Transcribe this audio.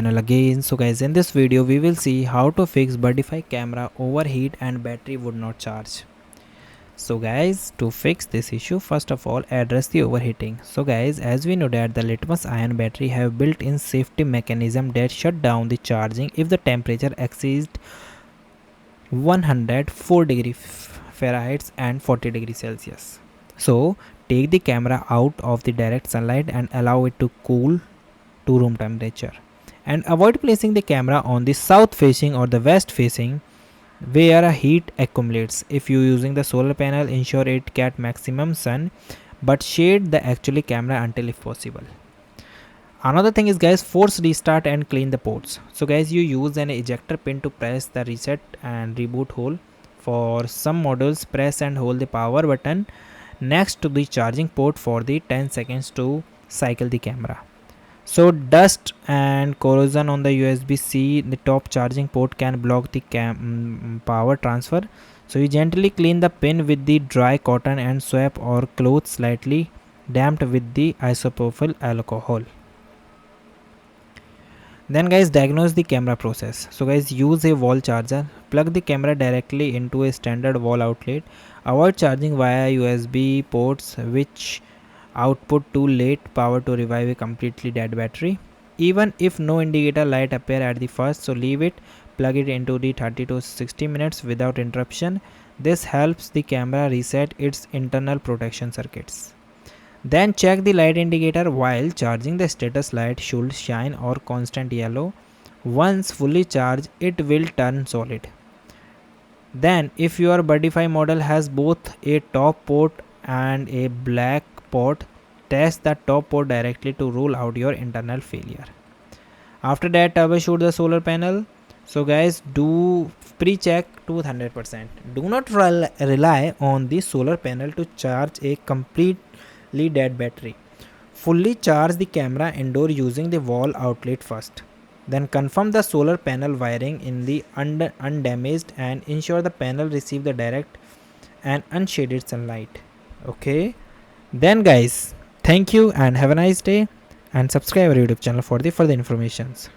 Channel again. So guys, in this video we will see how to fix Birdfy camera overheat and battery would not charge. So guys, to fix this issue, first of all address the overheating. So guys, as we know that the lithium ion battery have built-in safety mechanism that shut down the charging if the temperature exceeds 104 degree Fahrenheit and 40 degree Celsius. So take the camera out of the direct sunlight and allow it to cool to room temperature, and avoid placing the camera on the south facing or the west facing where a heat accumulates. If you using the solar panel, ensure it get maximum sun, but shade the actually camera until if possible. Another thing is guys, force restart and clean the ports. So guys, you use an ejector pin to press the reset and reboot hole. For some models, press and hold the power button next to the charging port for the 10 seconds to cycle the camera. So dust and corrosion on the USB-C, the top charging port can block the power transfer. So you gently clean the pin with the dry cotton and swap or cloth slightly damped with the isopropyl alcohol. Then guys, diagnose the camera process. So guys, use a wall charger, plug the camera directly into a standard wall outlet. Avoid charging via USB ports which output too late power to revive a completely dead battery. Even if no indicator light appear at the first, so leave it, plug it into the 30 to 60 minutes without interruption. This helps the camera reset its internal protection circuits. Then check the light indicator while charging. The status light should shine or constant yellow. Once fully charged, it will turn solid. Then if your Birdfy model has both a top port and a black port, test the top port directly to rule out your internal failure. After that, troubleshoot the solar panel. So guys, do pre-check to 100%. Do not rely on the solar panel to charge a completely dead battery. Fully charge the camera indoor using the wall outlet first. Then confirm the solar panel wiring in the undamaged and ensure the panel receive the direct and unshaded sunlight. Okay. Then guys, thank you and have a nice day, and subscribe our YouTube channel for the further informations.